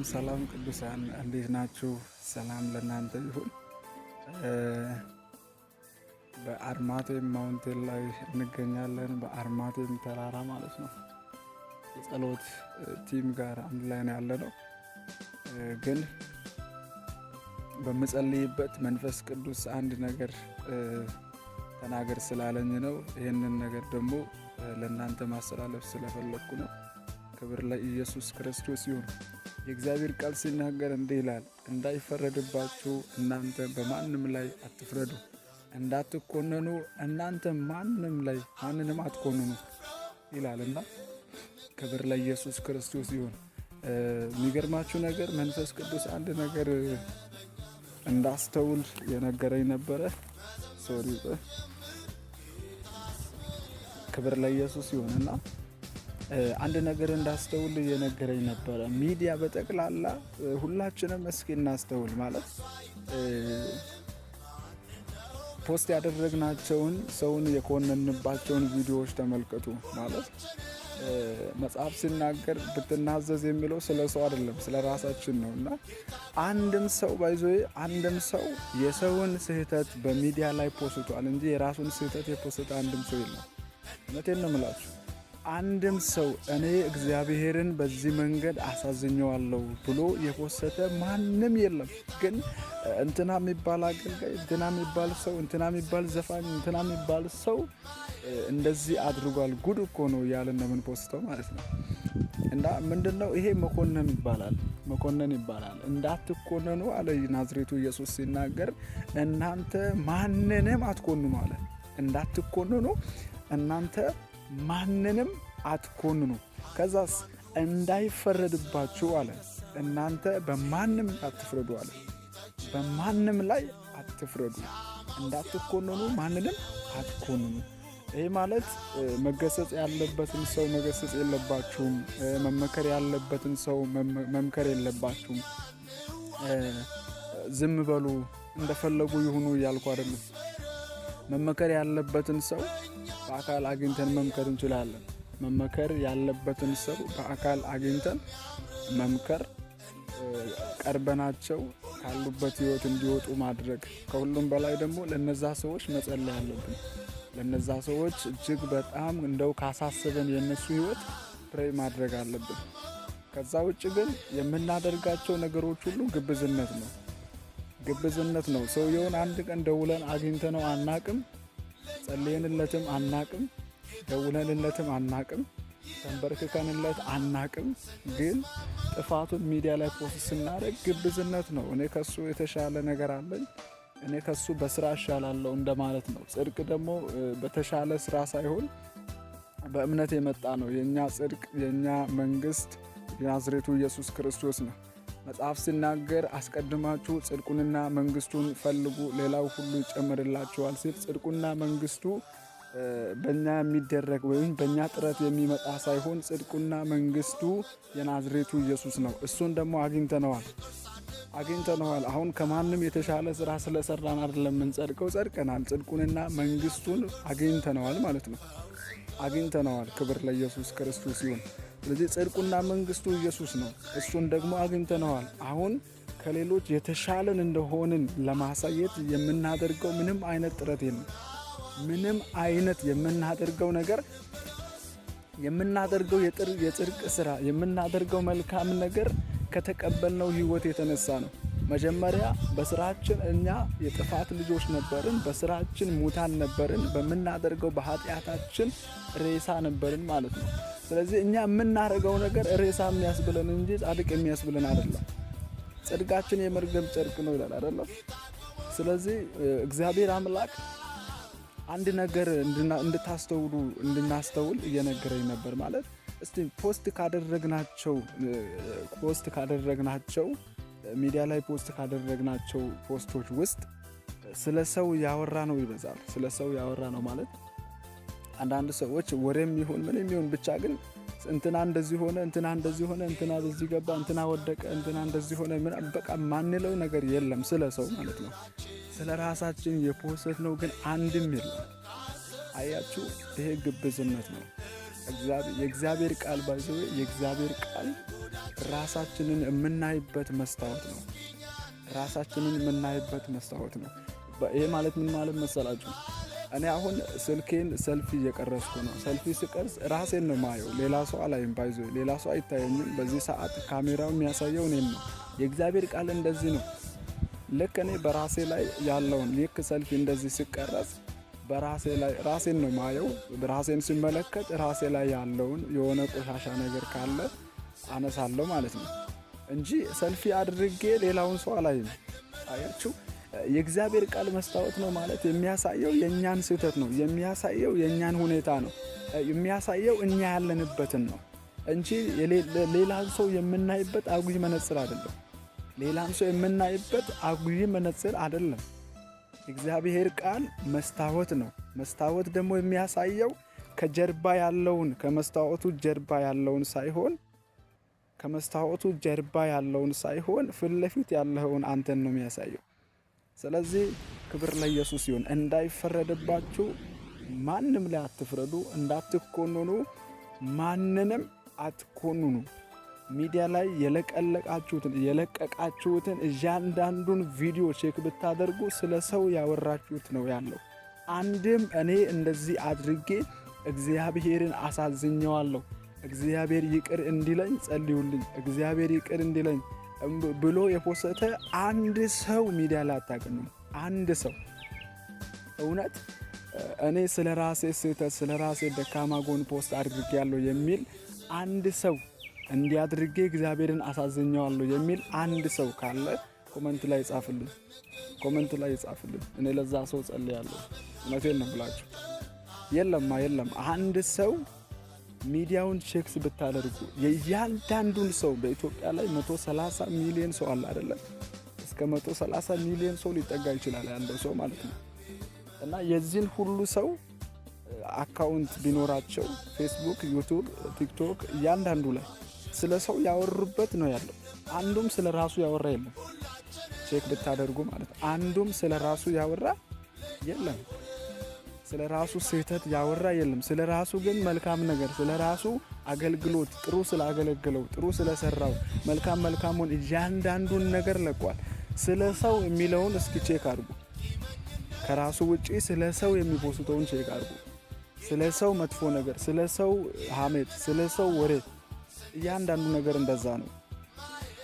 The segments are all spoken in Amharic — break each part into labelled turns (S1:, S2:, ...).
S1: ሰላም ቅዱሳን እንዴት ናችሁ? ሰላም ለእናንተ ይሁን። በአርማቴም ማውንቴን ላይ እንገኛለን። በአርማቴም ተራራ ማለት ነው። የጸሎት ቲም ጋር አንድ ላይ ነው ያለነው። ግን በምጸልይበት መንፈስ ቅዱስ አንድ ነገር ተናገር ስላለኝ ነው። ይህንን ነገር ደግሞ ለእናንተ ማስተላለፍ ስለፈለግኩ ነው። ክብር ለኢየሱስ ክርስቶስ ይሁን። የእግዚአብሔር ቃል ሲናገር እንዲህ ይላል፣ እንዳይፈረድባችሁ እናንተ በማንም ላይ አትፍረዱ፣ እንዳትኮነኑ እናንተ ማንንም አትኮንኑ ይላልና ክብር ለኢየሱስ ክርስቶስ ይሁን። የሚገርማችሁ ነገር መንፈስ ቅዱስ አንድ ነገር እንዳስተውል የነገረኝ ነበረ። ክብር ለኢየሱስ ይሁንና አንድ ነገር እንዳስተውል የነገረኝ ነበረ። ሚዲያ በጠቅላላ ሁላችንም እስኪ እናስተውል ማለት ፖስት ያደረግናቸውን ሰውን የኮነንባቸውን ቪዲዮዎች ተመልከቱ። ማለት መጽሐፍ ሲናገር ብትናዘዝ የሚለው ስለ ሰው አይደለም፣ ስለ ራሳችን ነው። እና አንድም ሰው የሰውን ስህተት በሚዲያ ላይ ፖስቷል እንጂ የራሱን ስህተት የፖስተ አንድም ሰው የለም። እውነቴን ነው የምላችሁ። አንድም ሰው እኔ እግዚአብሔርን በዚህ መንገድ አሳዝኘዋለሁ ብሎ የፖሰተ ማንም የለም። ግን እንትና የሚባል አገልጋይ፣ እንትና የሚባል ሰው፣ እንትና የሚባል ዘፋኝ፣ እንትና የሚባል ሰው እንደዚህ አድርጓል፣ ጉድ እኮ ነው እያልን ነው የምንፖስተው ማለት ነው። እና ምንድነው ይሄ? መኮነን ይባላል። እንዳትኮነኑ አለ ናዝሬቱ ኢየሱስ ሲናገር፣ እናንተ ማንንም አትኮንኑ አለ። እንዳትኮንኑ እናንተ ማንንም አትኮንኑ። ከዛስ እንዳይፈረድባችሁ አለ። እናንተ በማንም አትፍረዱ አለ። በማንም ላይ አትፍረዱ፣ እንዳትኮንኑ፣ ማንንም አትኮንኑ። ይህ ማለት መገሰጽ ያለበትን ሰው መገሰጽ የለባችሁም። መመከር ያለበትን ሰው መምከር የለባችሁም። ዝም በሉ እንደፈለጉ ይሁኑ እያልኩ አይደለም። መመከር ያለበትን ሰው በአካል አግኝተን መምከር እንችላለን። መመከር ያለበትን ሰው በአካል አግኝተን መምከር፣ ቀርበናቸው ካሉበት ህይወት እንዲወጡ ማድረግ። ከሁሉም በላይ ደግሞ ለነዛ ሰዎች መጸለይ አለብን። ለነዛ ሰዎች እጅግ በጣም እንደው ካሳሰበን የነሱ ህይወት ፕሬይ ማድረግ አለብን። ከዛ ውጭ ግን የምናደርጋቸው ነገሮች ሁሉ ግብዝነት ነው። ሰውየውን አንድ ቀን ደውለን አግኝተነው አናቅም፣ ጸልየንለትም አናቅም፣ ደውለንለትም አናቅም፣ ተንበርክከንለት አናቅም። ግን ጥፋቱን ሚዲያ ላይ ፖስት ስናደርግ ግብዝነት ነው። እኔ ከሱ የተሻለ ነገር አለኝ፣ እኔ ከሱ በስራ እሻላለሁ እንደማለት ነው። ጽድቅ ደግሞ በተሻለ ስራ ሳይሆን በእምነት የመጣ ነው። የኛ ጽድቅ፣ የኛ መንግስት የናዝሬቱ ኢየሱስ ክርስቶስ ነው። መጽሐፍ ሲናገር አስቀድማችሁ ጽድቁንና መንግስቱን ፈልጉ ሌላው ሁሉ ይጨመርላችኋል ሲል፣ ጽድቁና መንግስቱ በእኛ የሚደረግ ወይም በእኛ ጥረት የሚመጣ ሳይሆን ጽድቁና መንግስቱ የናዝሬቱ ኢየሱስ ነው። እሱን ደግሞ አግኝተነዋል። አሁን ከማንም የተሻለ ስራ ስለሰራን አይደለም የምንጸድቀው፣ ጸድቀናል። ጽድቁንና መንግስቱን አግኝተነዋል ማለት ነው። ክብር ለኢየሱስ ክርስቶስ ይሁን። ስለዚህ ጽድቁና መንግስቱ ኢየሱስ ነው። እሱን ደግሞ አግኝተነዋል። አሁን ከሌሎች የተሻለን እንደሆንን ለማሳየት የምናደርገው ምንም አይነት ጥረት የለም። ምንም አይነት የምናደርገው ነገር፣ የምናደርገው የጽድቅ ስራ፣ የምናደርገው መልካም ነገር ከተቀበልነው ህይወት የተነሳ ነው። መጀመሪያ በስራችን እኛ የጥፋት ልጆች ነበርን። በስራችን ሙታን ነበርን። በምናደርገው በኃጢአታችን ሬሳ ነበርን ማለት ነው። ስለዚህ እኛ የምናደርገው ነገር ሬሳ የሚያስብለን እንጂ ጻድቅ የሚያስብለን አይደለም። ጽድቃችን የመርገም ጨርቅ ነው ይላል አይደለም? ስለዚህ እግዚአብሔር አምላክ አንድ ነገር እንድናስተውል እየነገረኝ ነበር። ማለት እስቲ ፖስት ካደረግናቸው ሚዲያ ላይ ፖስት ካደረግናቸው ፖስቶች ውስጥ ስለ ሰው ያወራ ነው ይበዛል። ስለ ሰው ያወራ ነው ማለት አንዳንድ ሰዎች ወሬም ይሁን ምንም ይሁን ብቻ ግን እንትና እንደዚህ ሆነ፣ እንትና እንደዚህ ሆነ፣ እንትና በዚህ ገባ፣ እንትና ወደቀ፣ እንትና እንደዚህ ሆነ፣ በቃ ማንለው ነገር የለም ስለ ሰው ማለት ነው። ስለ ራሳችን የፖስት ነው ግን አንድም የለም። አያችሁ፣ ይሄ ግብዝነት ነው። የእግዚአብሔር ቃል ባይዘው የእግዚአብሔር ቃል ራሳችንን የምናይበት መስታወት ነው። ራሳችንን የምናይበት መስታወት ነው። ይሄ ማለት ምን ማለት መሰላችሁ? እኔ አሁን ስልኬን ሰልፊ እየቀረስኩ ነው። ሰልፊ ስቀርጽ ራሴን ነው ማየው፣ ሌላ ሰው አላይም። ባይዘው ሌላ ሰው አይታየኝም። በዚህ ሰዓት ካሜራው የሚያሳየው እኔን ነው። የእግዚአብሔር ቃል እንደዚህ ነው። ልክ እኔ በራሴ ላይ ያለውን ልክ ሰልፊ እንደዚህ ስቀረጽ በራሴ ላይ ራሴን ነው ማየው። ራሴን ስመለከት ራሴ ላይ ያለውን የሆነ ቆሻሻ ነገር ካለ አነሳለሁ ማለት ነው እንጂ ሰልፊ አድርጌ ሌላውን ሰው አላይም። አያችሁ፣ የእግዚአብሔር ቃል መስታወት ነው ማለት የሚያሳየው የእኛን ስህተት ነው፣ የሚያሳየው የእኛን ሁኔታ ነው፣ የሚያሳየው እኛ ያለንበትን ነው እንጂ ሌላን ሰው የምናይበት አጉይ መነጽር አይደለም። ሌላን ሰው የምናይበት አጉይ መነጽር አይደለም። እግዚአብሔር ቃል መስታወት ነው። መስታወት ደግሞ የሚያሳየው ከጀርባ ያለውን ከመስታወቱ ጀርባ ያለውን ሳይሆን ፊት ለፊት ያለውን አንተን ነው የሚያሳየው። ስለዚህ ክብር ለኢየሱስ ይሁን። እንዳይፈረድባችሁ ማንም ላይ አትፍረዱ፣ እንዳትኮንኑ ማንንም አትኮንኑ። ሚዲያ ላይ የለቀቃችሁትን እያንዳንዱን ቪዲዮ ቼክ ብታደርጉ ስለ ሰው ያወራችሁት ነው ያለው። አንድም እኔ እንደዚህ አድርጌ እግዚአብሔርን አሳዝኘዋለሁ፣ እግዚአብሔር ይቅር እንዲለኝ ጸልዩልኝ፣ እግዚአብሔር ይቅር እንዲለኝ ብሎ የፖሰተ አንድ ሰው ሚዲያ ላይ አታገኙም። አንድ ሰው እውነት እኔ ስለ ራሴ ስህተት ስለ ራሴ ደካማ ጎን ፖስት አድርጌያለሁ የሚል አንድ ሰው እንዲያድርጌ እግዚአብሔርን አሳዝኘዋለሁ የሚል አንድ ሰው ካለ ኮሜንት ላይ ይጻፍልን። እኔ ለዛ ሰው ጸልያለሁ። እውነቴን ነው ብላችሁ የለም። አንድ ሰው ሚዲያውን ቼክስ ብታደርጉ የእያንዳንዱን ሰው በኢትዮጵያ ላይ 130 ሚሊዮን ሰው አለ አይደለም? እስከ 130 ሚሊዮን ሰው ሊጠጋ ይችላል ያለው ሰው ማለት ነው። እና የዚህን ሁሉ ሰው አካውንት ቢኖራቸው ፌስቡክ፣ ዩቲዩብ፣ ቲክቶክ እያንዳንዱ ላይ ስለ ሰው ያወሩበት ነው ያለው። አንዱም ስለ ራሱ ያወራ የለም። ቼክ ብታደርጉ ማለት ነው። አንዱም ስለ ራሱ ያወራ የለም። ስለ ራሱ ስህተት ያወራ የለም። ስለ ራሱ ግን መልካም ነገር፣ ስለ ራሱ አገልግሎት፣ ጥሩ ስላገለገለው፣ ጥሩ ስለሰራው መልካሙን እያንዳንዱን ነገር ለቋል። ስለ ሰው የሚለውን እስኪ ቼክ አድርጉ። ከራሱ ውጪ ስለ ሰው የሚፖስተውን ቼክ አድርጉ። ስለ ሰው መጥፎ ነገር፣ ስለ ሰው ሐሜት፣ ስለ ሰው ወሬ፣ እያንዳንዱ ነገር እንደዛ ነው።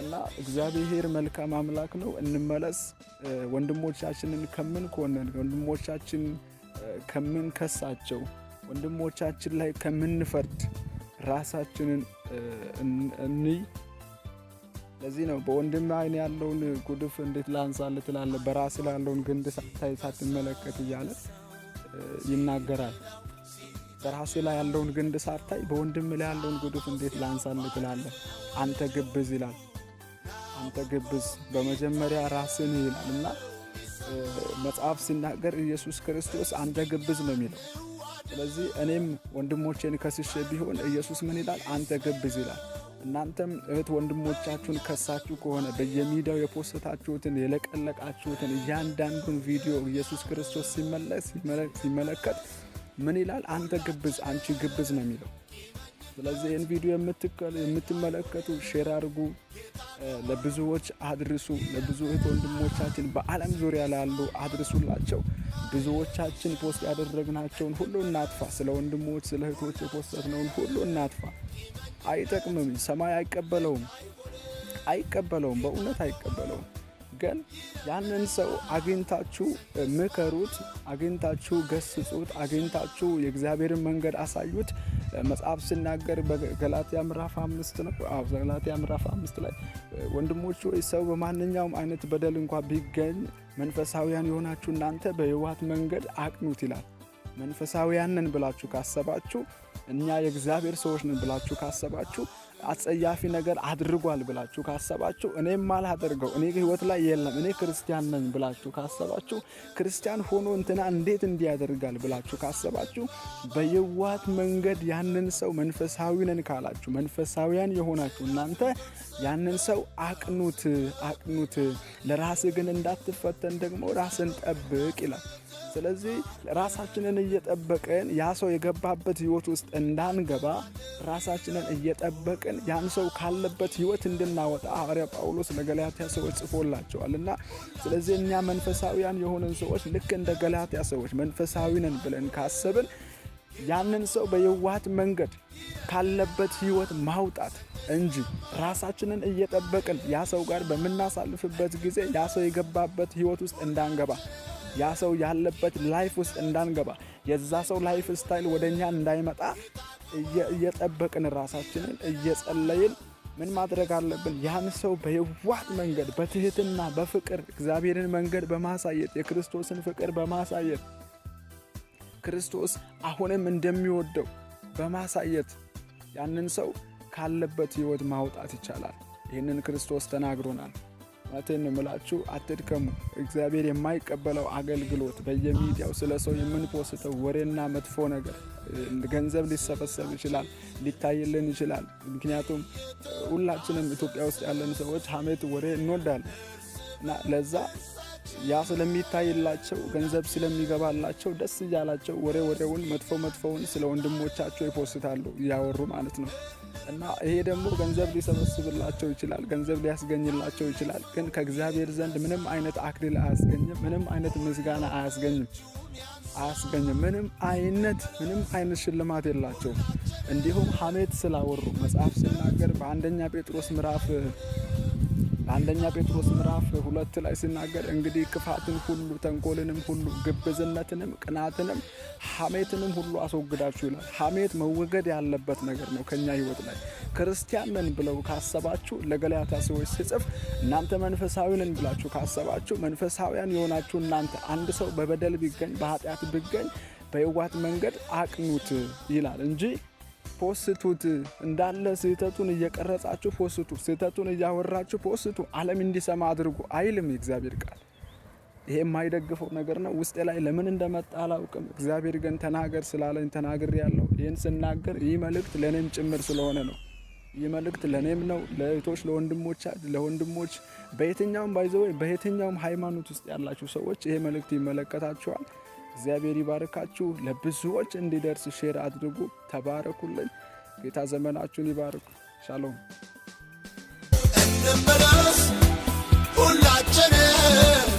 S1: እና እግዚአብሔር መልካም አምላክ ነው። እንመለስ። ወንድሞቻችንን ከምንኮነን፣ ወንድሞቻችን ከምንከሳቸው፣ ወንድሞቻችን ላይ ከምንፈርድ ራሳችንን እንይ። ለዚህ ነው በወንድም አይን ያለውን ጉድፍ እንዴት ላንሳልህ ትላለህ፣ በራስ ያለውን ግንድ ሳትመለከት እያለ ይናገራል። በራሱ ላይ ያለውን ግንድ ሳታይ በወንድም ላይ ያለውን ጉድፍ እንዴት ላንሳልህ ትላለህ፣ አንተ ግብዝ ይላል። አንተ ግብዝ በመጀመሪያ ራስን ይላል። እና መጽሐፍ ሲናገር ኢየሱስ ክርስቶስ አንተ ግብዝ ነው የሚለው። ስለዚህ እኔም ወንድሞቼን ከስሼ ቢሆን ኢየሱስ ምን ይላል? አንተ ግብዝ ይላል። እናንተም እህት ወንድሞቻችሁን ከሳችሁ ከሆነ በየሚዲያው የፖስታችሁትን የለቀለቃችሁትን እያንዳንዱን ቪዲዮ ኢየሱስ ክርስቶስ ሲመለከት ምን ይላል? አንተ ግብዝ፣ አንቺ ግብዝ ነው የሚለው። ስለዚህ ይህን ቪዲዮ የምትመለከቱ ሼር አድርጉ፣ ለብዙዎች አድርሱ። ለብዙ እህት ወንድሞቻችን በዓለም ዙሪያ ላሉ አድርሱላቸው። ብዙዎቻችን ፖስት ያደረግናቸውን ሁሉ እናጥፋ። ስለ ወንድሞች ስለ እህቶች የፖስተነውን ሁሉ እናጥፋ። አይጠቅምም። ሰማይ አይቀበለውም፣ በእውነት አይቀበለውም። ግን ያንን ሰው አግኝታችሁ ምከሩት፣ አግኝታችሁ ገስጹት፣ አግኝታችሁ የእግዚአብሔርን መንገድ አሳዩት። መጽሐፍ ሲናገር በገላትያ ምዕራፍ 5 ነው። ገላትያ ምዕራፍ 5 ላይ ወንድሞች ሆይ ሰው በማንኛውም አይነት በደል እንኳን ቢገኝ መንፈሳውያን የሆናችሁ እናንተ በሕይወት መንገድ አቅኑት ይላል። መንፈሳውያን ነን ብላችሁ ካሰባችሁ፣ እኛ የእግዚአብሔር ሰዎች ነን ብላችሁ ካሰባችሁ፣ አጸያፊ ነገር አድርጓል ብላችሁ ካሰባችሁ፣ እኔም አላደርገው እኔ ሕይወት ላይ የለም እኔ ክርስቲያን ነኝ ብላችሁ ካሰባችሁ፣ ክርስቲያን ሆኖ እንትና እንዴት እንዲያደርጋል ብላችሁ ካሰባችሁ፣ በየዋት መንገድ ያንን ሰው መንፈሳዊ ነን ካላችሁ፣ መንፈሳውያን የሆናችሁ እናንተ ያንን ሰው አቅኑት። ለራስህ ግን እንዳትፈተን ደግሞ ራስን ጠብቅ ይላል። ስለዚህ ራሳችንን እየጠበቅን ያ ሰው የገባበት ህይወት ውስጥ እንዳንገባ ራሳችንን እየጠበቅን ያን ሰው ካለበት ህይወት እንድናወጣ ሐዋርያ ጳውሎስ ለገላትያ ሰዎች ጽፎላቸዋልና ስለዚህ እኛ መንፈሳዊያን የሆነን ሰዎች ልክ እንደ ገላትያ ሰዎች መንፈሳዊ ነን ብለን ካሰብን ያንን ሰው በየዋህት መንገድ ካለበት ህይወት ማውጣት እንጂ ራሳችንን እየጠበቅን ያ ሰው ጋር በመናሳልፍበት ጊዜ ያ ሰው የገባበት ህይወት ውስጥ እንዳንገባ ያ ሰው ያለበት ላይፍ ውስጥ እንዳንገባ የዛ ሰው ላይፍ ስታይል ወደኛ እንዳይመጣ እየጠበቅን ራሳችንን እየጸለይን ምን ማድረግ አለብን? ያን ሰው በየዋህት መንገድ በትህትና በፍቅር እግዚአብሔርን መንገድ በማሳየት የክርስቶስን ፍቅር በማሳየት ክርስቶስ አሁንም እንደሚወደው በማሳየት ያንን ሰው ካለበት ህይወት ማውጣት ይቻላል። ይህንን ክርስቶስ ተናግሮናል። ማለቴን ነው የምላችሁ፣ አትድከሙ። እግዚአብሔር የማይቀበለው አገልግሎት በየሚዲያው ስለ ሰው የምንፖስተው ወሬና መጥፎ ነገር ገንዘብ ሊሰበሰብ ይችላል፣ ሊታይልን ይችላል። ምክንያቱም ሁላችንም ኢትዮጵያ ውስጥ ያለን ሰዎች ሐሜት ወሬ እንወዳለን እና ለዛ ያ ስለሚታይላቸው ገንዘብ ስለሚገባላቸው ደስ እያላቸው ወሬውን መጥፎውን ስለ ወንድሞቻቸው ይፖስታሉ እያወሩ ማለት ነው። እና ይሄ ደግሞ ገንዘብ ሊሰበስብላቸው ይችላል፣ ገንዘብ ሊያስገኝላቸው ይችላል። ግን ከእግዚአብሔር ዘንድ ምንም አይነት አክሊል አያስገኝም፣ ምንም አይነት ምስጋና አያስገኝም። ምንም አይነት ሽልማት የላቸውም። እንዲሁም ሐሜት ስላወሩ መጽሐፍ ሲናገር በአንደኛ ጴጥሮስ ምዕራፍ 2 ላይ ሲናገር እንግዲህ ክፋትን ሁሉ ተንኮልንም ሁሉ ግብዝነትንም ቅናትንም ሐሜትንም ሁሉ አስወግዳችሁ ይላል። ሐሜት መወገድ ያለበት ነገር ነው ከኛ ህይወት ላይ። ክርስቲያን ነን ብለው ካሰባችሁ ለገላትያ ሰዎች ሲጽፍ እናንተ መንፈሳዊ ነን ብላችሁ ካሰባችሁ መንፈሳዊያን የሆናችሁ እናንተ አንድ ሰው በበደል ቢገኝ በኃጢአት ቢገኝ በየዋህት መንገድ አቅኑት ይላል እንጂ ፖስቱት እንዳለ ስህተቱን እየቀረጻችሁ ፖስቱ፣ ስህተቱን እያወራችሁ ፖስቱ፣ ዓለም እንዲሰማ አድርጉ አይልም የእግዚአብሔር ቃል። ይሄ የማይደግፈው ነገር ነው። ውስጤ ላይ ለምን እንደመጣ አላውቅም። እግዚአብሔር ግን ተናገር ስላለኝ ተናግሬያለሁ። ይህን ስናገር ይህ መልእክት ለእኔም ጭምር ስለሆነ ነው። ይህ መልእክት ለእኔም ነው፣ ለእህቶች ለወንድሞች በየትኛውም ሃይማኖት ውስጥ ያላችሁ ሰዎች ይሄ መልእክት ይመለከታችኋል። እግዚአብሔር ይባርካችሁ። ለብዙዎች እንዲደርስ ሼር አድርጉ። ተባረኩልኝ። ጌታ ዘመናችሁን ይባርኩ። ሻሎም። እንመለስ ሁላችንም